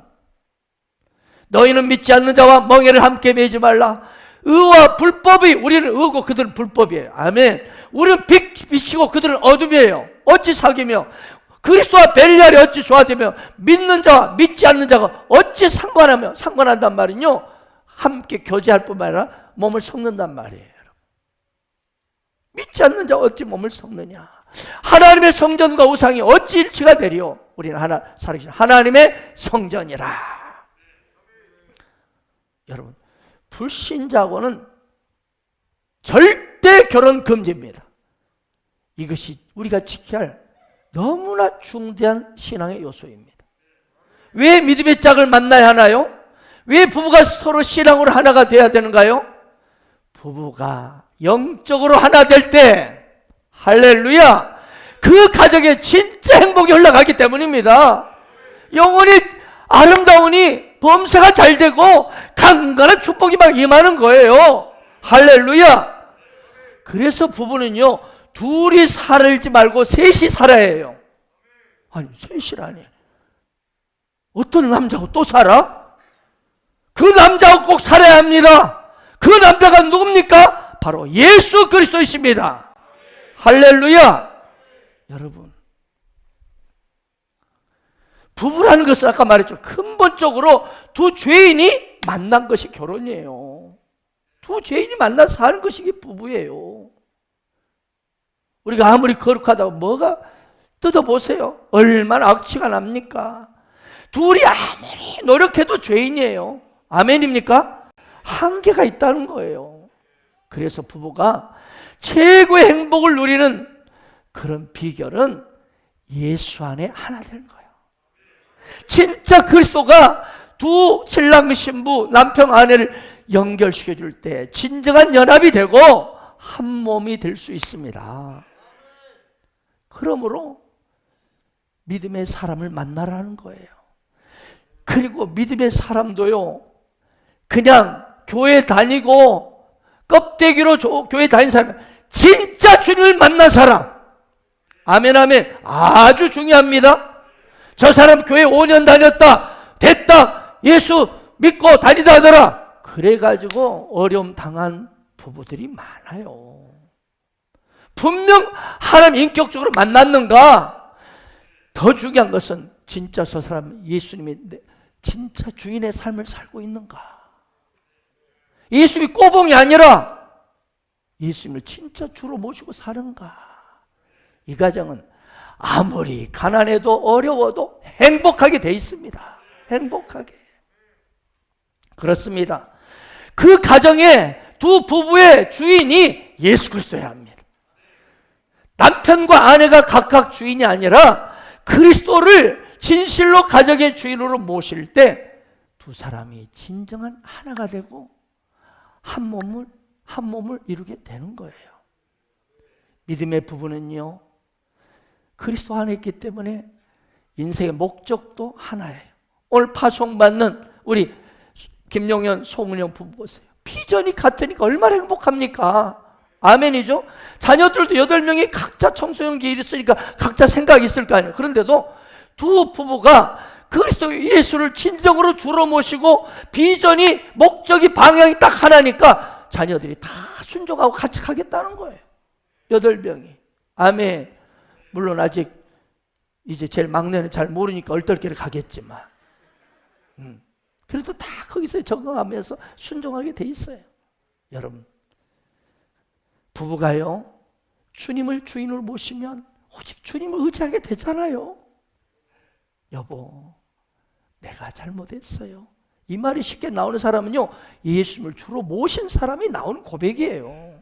B: 너희는 믿지 않는 자와 멍에를 함께 매지 말라. 의와 불법이 우리는 의고 그들은 불법이에요. 아멘. 우리는 빛이고 그들은 어둠이에요. 어찌 사귀며 그리스도와 벨리알이 어찌 조화되며 믿는 자와 믿지 않는 자가 어찌 상관한단 말은요, 함께 교제할 뿐만 아니라 몸을 섞는단 말이에요. 믿지 않는 자가 어찌 몸을 섞느냐. 하나님의 성전과 우상이 어찌 일치가 되리요. 우리는 살아계신 하나님의 성전이라. 여러분, 불신자하고는 절대 결혼 금지입니다. 이것이 우리가 지켜야 할 너무나 중대한 신앙의 요소입니다. 왜 믿음의 짝을 만나야 하나요? 왜 부부가 서로 신앙으로 하나가 돼야 되는가요? 부부가 영적으로 하나 될 때, 할렐루야, 그 가정에 진짜 행복이 흘러가기 때문입니다. 영혼이 아름다우니 범사가 잘 되고 강건한 축복이 막 임하는 거예요. 할렐루야. 그래서 부부는요, 둘이 살지 말고 셋이 살아야 해요. 아니, 셋이라니. 어떤 남자하고 또 살아? 그 남자하고 꼭 살아야 합니다. 그 남자가 누굽니까? 바로 예수 그리스도이십니다. 할렐루야. 여러분, 부부라는 것은 아까 말했죠. 근본적으로 두 죄인이 만난 것이 결혼이에요. 두 죄인이 만나서 사는 것이 부부예요. 우리가 아무리 거룩하다고 뭐가 뜯어보세요. 얼마나 악취가 납니까? 둘이 아무리 노력해도 죄인이에요. 아멘입니까? 한계가 있다는 거예요. 그래서 부부가 최고의 행복을 누리는 그런 비결은 예수 안에 하나 되는 거예요. 진짜 그리스도가 두 신랑 신부, 남편 아내를 연결시켜 줄 때 진정한 연합이 되고 한 몸이 될 수 있습니다. 그러므로 믿음의 사람을 만나라는 거예요. 그리고 믿음의 사람도요, 그냥 교회 다니고 껍데기로 교회 다닌 사람, 진짜 주님을 만난 사람, 아멘 아멘, 아주 중요합니다. 저 사람 교회 5년 다녔다, 됐다, 예수 믿고 다니다 하더라, 그래가지고 어려움 당한 부부들이 많아요. 분명 하나님 인격적으로 만났는가? 더 중요한 것은 진짜 저 사람 예수님이 진짜 주인의 삶을 살고 있는가? 예수님이 꼬봉이 아니라 예수님을 진짜 주로 모시고 사는가? 이 가정은 아무리 가난해도 어려워도 행복하게 돼 있습니다. 행복하게. 그렇습니다. 그 가정에 두 부부의 주인이 예수 그리스도여야 합니다. 남편과 아내가 각각 주인이 아니라 그리스도를 진실로 가정의 주인으로 모실 때 두 사람이 진정한 하나가 되고 한 몸을 이루게 되는 거예요. 믿음의 부부는요, 그리스도 안에 있기 때문에 인생의 목적도 하나예요. 오늘 파송받는 우리 김용현, 송은영 부부 보세요. 비전이 같으니까 얼마나 행복합니까? 아멘이죠? 자녀들도 8명이 각자 청소년기에 있으니까 각자 생각이 있을 거 아니에요. 그런데도 두 부부가 그리스도 예수를 진정으로 주로 모시고 비전이, 목적이, 방향이 딱 하나니까 자녀들이 다 순종하고 같이 가겠다는 거예요. 8명이. 아멘. 물론 아직 이제 제일 막내는 잘 모르니까 얼떨결에 가겠지만 그래도 다 거기서 적응하면서 순종하게 돼 있어요. 여러분, 부부가요, 주님을 주인으로 모시면 오직 주님을 의지하게 되잖아요. 여보, 내가 잘못했어요. 이 말이 쉽게 나오는 사람은요, 예수님을 주로 모신 사람이 나오는 고백이에요.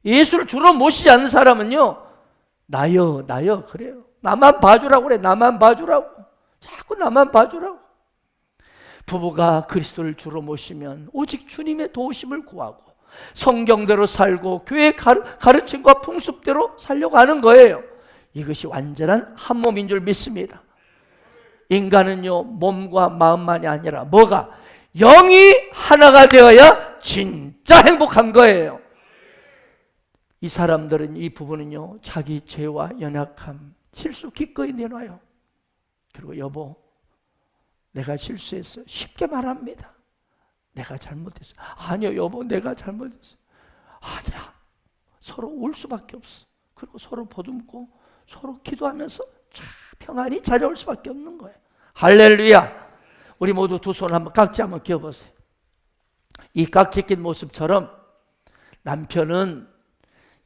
B: 예수를 주로 모시지 않는 사람은요, 나요 그래요. 나만 봐주라고 그래. 나만 봐주라고. 자꾸 나만 봐주라고. 부부가 그리스도를 주로 모시면 오직 주님의 도우심을 구하고 성경대로 살고 교회의 가르침과 풍습대로 살려고 하는 거예요. 이것이 완전한 한 몸인 줄 믿습니다. 인간은요, 몸과 마음만이 아니라 뭐가? 영이 하나가 되어야 진짜 행복한 거예요. 이 사람들은, 이 부부는요, 자기 죄와 연약함, 실수 기꺼이 내놔요. 그리고 여보, 내가 실수했어. 쉽게 말합니다. 내가 잘못했어. 아니요, 여보, 내가 잘못했어. 아니야. 서로 울 수밖에 없어. 그리고 서로 보듬고 서로 기도하면서 평안이 찾아올 수밖에 없는 거예요. 할렐루야. 우리 모두 두 손 한번 깍지 한번 끼워보세요. 이 깍지 낀 모습처럼 남편은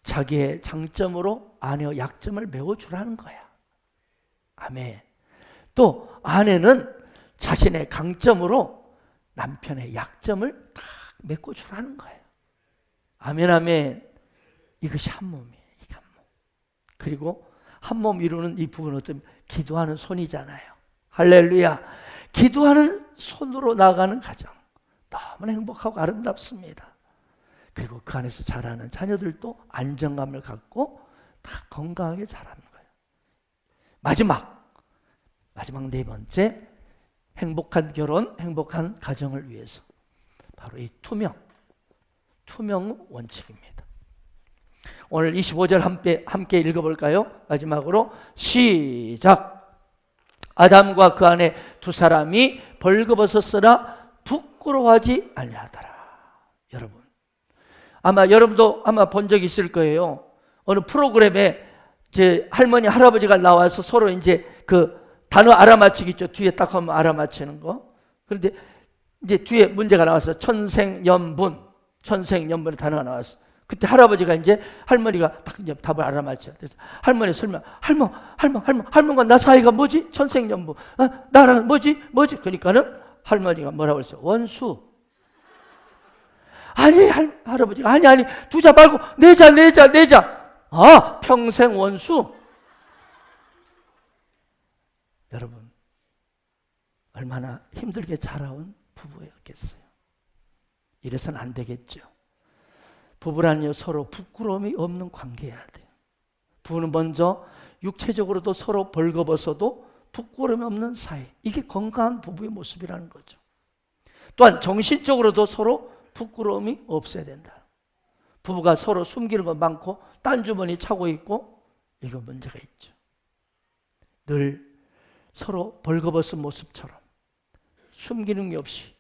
B: 자기의 장점으로 아내의 약점을 메워주라는 거야. 아멘. 또 아내는 자신의 강점으로 남편의 약점을 딱 메꿔주라는 거예요. 아멘, 아멘. 이것이 한 몸이에요. 이게 한 몸. 그리고 한 몸 이루는 이 부분은 어떤 기도하는 손이잖아요. 할렐루야. 기도하는 손으로 나아가는 가정. 너무나 행복하고 아름답습니다. 그리고 그 안에서 자라는 자녀들도 안정감을 갖고 다 건강하게 자라는 거예요. 마지막 네 번째, 행복한 결혼, 행복한 가정을 위해서 바로 이 투명 원칙입니다. 오늘 25절 함께 읽어볼까요? 마지막으로 시작. 아담과 그 아내 두 사람이 벌거벗었으나 부끄러워하지 아니하더라. 여러분, 여러분도 아마 본 적 있을 거예요. 어느 프로그램에 이제 할머니 할아버지가 나와서 서로 이제 그 단어 알아맞히기 있죠. 뒤에 딱 하면 알아맞히는 거. 그런데 이제 뒤에 문제가 나왔어. 천생연분의 단어가 나왔어. 그때 할아버지가 이제 할머니가 딱 이제 답을 알아맞혀. 그래서 할머니 설명, 할머니가 나 사이가 뭐지? 천생연분. 나랑 뭐지? 그러니까는 할머니가 뭐라고 했어요? 원수. 아니, 할아버지가 아니 두자 말고 내자. 평생 원수. 여러분, 얼마나 힘들게 자라온 부부였겠어요. 이래서는 안 되겠죠. 부부라니요, 서로 부끄러움이 없는 관계여야 돼요. 부부는 먼저 육체적으로도 서로 벌거벗어도 부끄러움이 없는 사이. 이게 건강한 부부의 모습이라는 거죠. 또한 정신적으로도 서로 부끄러움이 없어야 된다. 부부가 서로 숨기는 거 많고 딴 주머니 차고 있고, 이거 문제가 있죠. 늘 서로 벌거벗은 모습처럼 숨기는 게 없이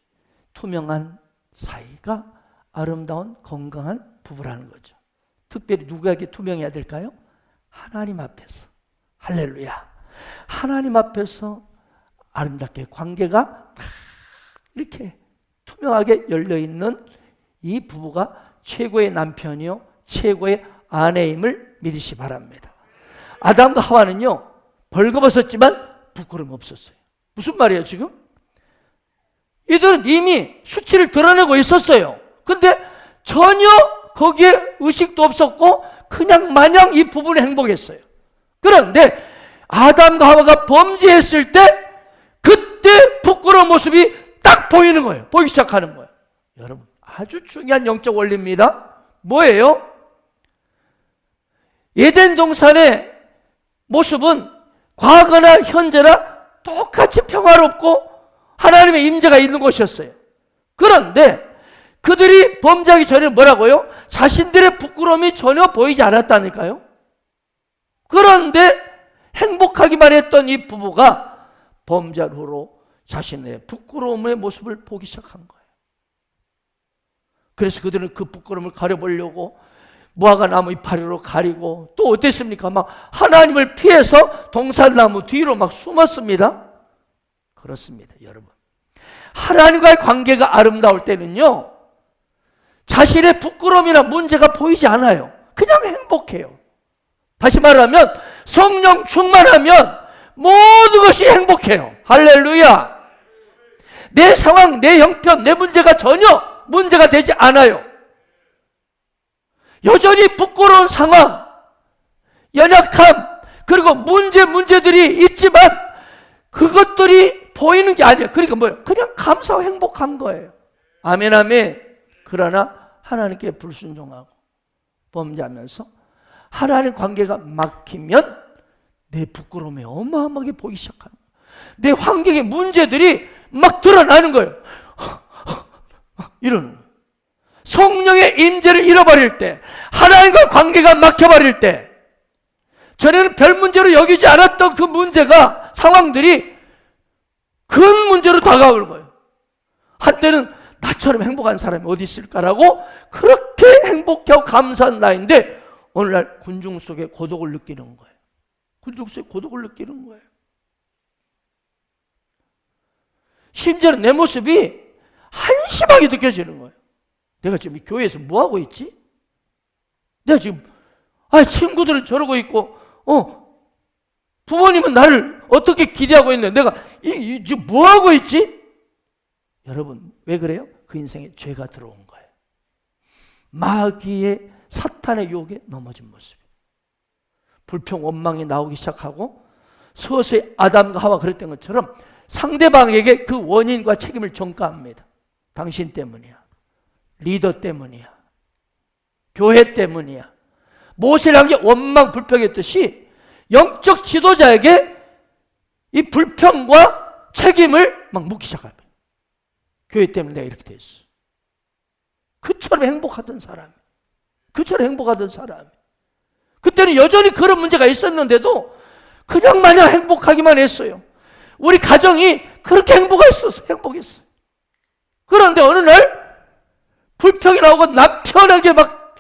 B: 투명한 사이가 아름다운 건강한 부부라는 거죠. 특별히 누구에게 투명해야 될까요? 하나님 앞에서. 할렐루야. 하나님 앞에서 아름답게 관계가 이렇게 투명하게 열려있는 이 부부가 최고의 남편이요 최고의 아내임을 믿으시 바랍니다. 아담과 하와는요 벌거벗었지만 부끄러움 없었어요. 무슨 말이에요 지금? 이들은 이미 수치를 드러내고 있었어요. 근데 전혀 거기에 의식도 없었고 그냥 마냥 이 부부는 행복했어요. 그런데 아담과 하와가 범죄했을 때 그때 부끄러운 모습이 딱 보이는 거예요. 보이기 시작하는 거예요. 여러분, 아주 중요한 영적 원리입니다. 뭐예요? 에덴 동산의 모습은 과거나 현재나 똑같이 평화롭고 하나님의 임재가 있는 곳이었어요. 그런데 그들이 범죄하기 전에 뭐라고요? 자신들의 부끄러움이 전혀 보이지 않았다니까요. 그런데 행복하기만 했던 이 부부가 범죄한 후로 자신의 부끄러움의 모습을 보기 시작한 거예요. 그래서 그들은 그 부끄러움을 가려보려고 무화과 나무 이파리로 가리고 또 어땠습니까? 막 하나님을 피해서 동산나무 뒤로 막 숨었습니다. 그렇습니다, 여러분. 하나님과의 관계가 아름다울 때는요, 자신의 부끄러움이나 문제가 보이지 않아요. 그냥 행복해요. 다시 말하면 성령 충만하면 모든 것이 행복해요. 할렐루야. 내 상황, 내 형편, 내 문제가 전혀 문제가 되지 않아요. 여전히 부끄러운 상황, 연약함, 그리고 문제들이 있지만 그것들이 보이는 게 아니에요. 그러니까 뭐예요? 그냥 감사하고 행복한 거예요. 아멘, 아멘. 그러나 하나님께 불순종하고 범죄하면서 하나님 관계가 막히면 내 부끄러움이 어마어마하게 보이기 시작하는 거예요. 내 환경의 문제들이 막 드러나는 거예요. 이러는 거예요. 성령의 임재를 잃어버릴 때, 하나님과 관계가 막혀버릴 때, 전에는 별 문제로 여기지 않았던 그 문제가, 상황들이 큰 문제로 다가올 거예요. 한때는 나처럼 행복한 사람이 어디 있을까라고 그렇게 행복하고 감사한 나인데 오늘날 군중 속에 고독을 느끼는 거예요. 고독을 느끼는 거예요. 심지어는 내 모습이 한심하게 느껴지는 거예요. 내가 지금 이 교회에서 뭐 하고 있지? 내가 지금 친구들은 저러고 있고 부모님은 나를 어떻게 기대하고 있는데 내가 지금 뭐 하고 있지? 여러분 왜 그래요? 그 인생에 죄가 들어온 거예요. 마귀의 사탄의 유혹에 넘어진 모습. 불평 원망이 나오기 시작하고 서서히 아담과 하와 그랬던 것처럼 상대방에게 그 원인과 책임을 전가합니다. 당신 때문이야. 리더 때문이야. 교회 때문이야. 모세를 향해 원망 불평했듯이 영적 지도자에게 이 불평과 책임을 막 묻기 시작합니다. 교회 때문에 내가 이렇게 됐어. 그처럼 행복하던 사람. 그때는 여전히 그런 문제가 있었는데도 그냥 마냥 행복하기만 했어요. 우리 가정이 그렇게 행복했어요. 그런데 어느 날 불평이 나오고 남편에게 막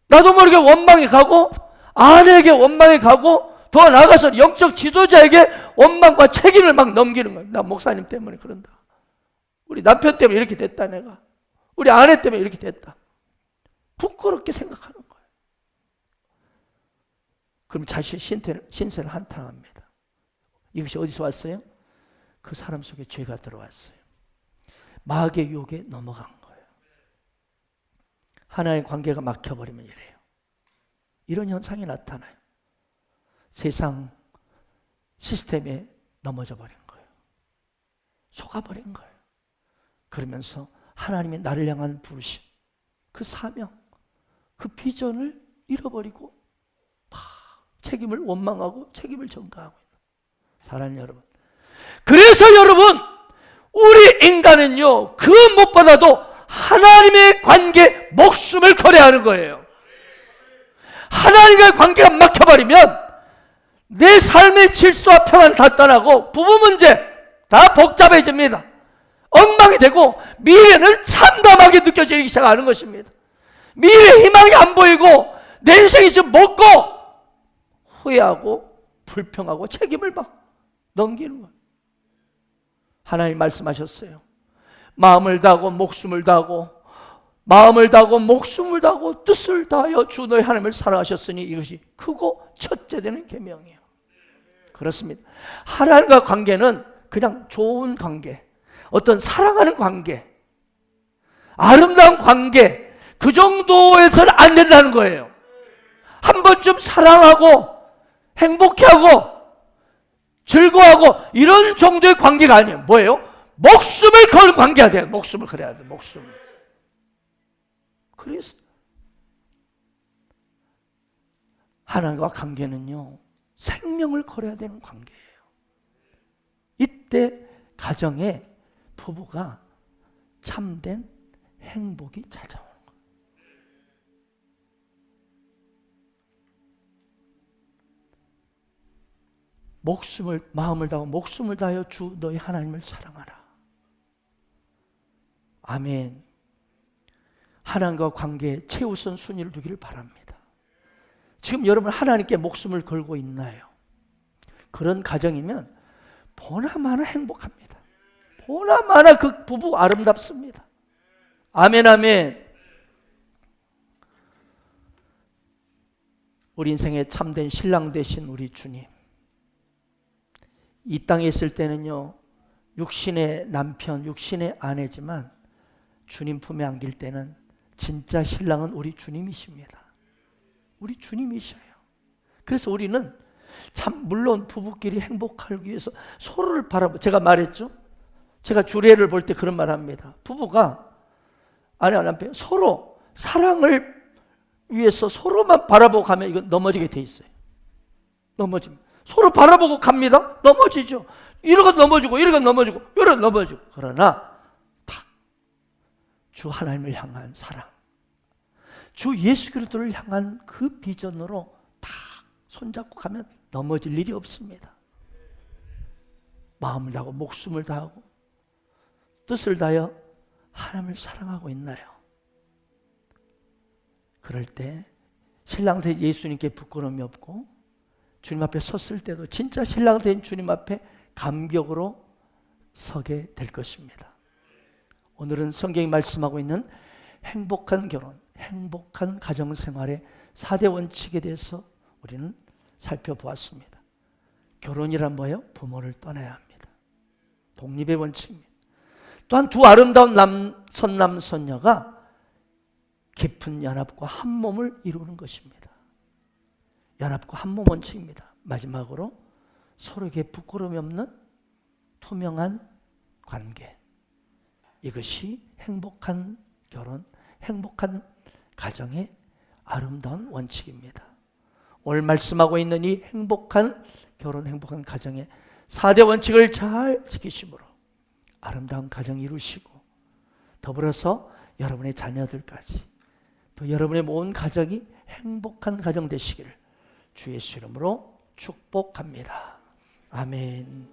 B: 나도 모르게 원망이 가고 아내에게 원망이 가고 더 나아가서 영적 지도자에게 원망과 책임을 막 넘기는 거예요. 나 목사님 때문에 그런다. 우리 남편 때문에 이렇게 됐다 내가. 우리 아내 때문에 이렇게 됐다. 부끄럽게 생각하는 거예요. 그럼 자신 신세를 한탄합니다. 이것이 어디서 왔어요? 그 사람 속에 죄가 들어왔어요. 마귀의 유혹에 넘어간 거예요. 하나님의 관계가 막혀버리면 이래요. 이런 현상이 나타나요. 세상 시스템에 넘어져 버린 거예요. 속아버린 거예요. 그러면서 하나님의 나를 향한 부르심, 그 사명, 그 비전을 잃어버리고 책임을 원망하고 책임을 전가하고 있는 사랑하는 여러분. 그래서 여러분 우리 인간은요 그 무엇보다도 하나님의 관계 목숨을 걸어야 하는 거예요. 하나님과의 관계가 막혀버리면 내 삶의 질서와 평안 다 떠나고 부부 문제 다 복잡해집니다. 엉망이 되고 미래는 참담하게 느껴지기 시작하는 것입니다. 미래 희망이 안 보이고 내 인생이 지금 먹고 후회하고 불평하고 책임을 막 넘기는 거예요. 하나님 말씀하셨어요. 마음을 다하고 목숨을 다하고 목숨을 다하고 뜻을 다하여 주 너의 하나님을 사랑하셨으니 이것이 크고 첫째 되는 계명이에요. 그렇습니다. 하나님과 관계는 그냥 좋은 관계, 어떤 사랑하는 관계, 아름다운 관계, 그 정도에서는 안 된다는 거예요. 한 번쯤 사랑하고 행복해하고 즐거워하고 이런 정도의 관계가 아니에요. 뭐예요? 목숨을 걸 관계가 돼요. 목숨을 걸어야 돼요. 목숨을. 그래서 하나님과 관계는요 생명을 걸어야 되는 관계예요. 이때 가정에 부부가 참된 행복이 찾아오는 거예요. 마음을 다하고 목숨을 다하여 주 너희 하나님을 사랑하라. 아멘. 하나님과 관계에 최우선 순위를 두기를 바랍니다. 지금 여러분 하나님께 목숨을 걸고 있나요? 그런 가정이면 보나마나 행복합니다. 보나마나 그 부부 아름답습니다. 아멘, 아멘. 우리 인생의 참된 신랑 되신 우리 주님, 이 땅에 있을 때는요 육신의 남편, 육신의 아내지만 주님 품에 안길 때는 진짜 신랑은 우리 주님이십니다. 우리 주님이셔요. 그래서 우리는 참 물론 부부끼리 행복하기 위해서 서로를 제가 말했죠. 제가 주례를 볼 때 그런 말 합니다. 부부가 아내와 남편 서로 사랑을 위해서 서로만 바라보고 가면 이건 넘어지게 돼 있어요. 넘어집니다. 서로 바라보고 갑니다. 넘어지죠. 이러고 넘어지고 이러고 넘어지고 이러고 넘어지고. 그러나 주 하나님을 향한 사랑, 주 예수 그리스도를 향한 그 비전으로 다 손잡고 가면 넘어질 일이 없습니다. 마음을 다하고 목숨을 다하고 뜻을 다하여 하나님을 사랑하고 있나요? 그럴 때 신랑 대 예수님께 부끄러움이 없고 주님 앞에 섰을 때도 진짜 신랑 된 주님 앞에 감격으로 서게 될 것입니다. 오늘은 성경이 말씀하고 있는 행복한 결혼, 행복한 가정생활의 4대 원칙에 대해서 우리는 살펴보았습니다. 결혼이란 뭐예요? 부모를 떠나야 합니다. 독립의 원칙입니다. 또한 두 아름다운 선남 선녀가 깊은 연합과 한 몸을 이루는 것입니다. 연합과 한 몸 원칙입니다. 마지막으로 서로에게 부끄러움이 없는 투명한 관계. 이것이 행복한 결혼, 행복한 가정의 아름다운 원칙입니다. 오늘 말씀하고 있는 이 행복한 결혼, 행복한 가정의 4대 원칙을 잘 지키심으로 아름다운 가정 이루시고 더불어서 여러분의 자녀들까지 또 여러분의 모든 가정이 행복한 가정 되시기를 주 예수 이름으로 축복합니다. 아멘.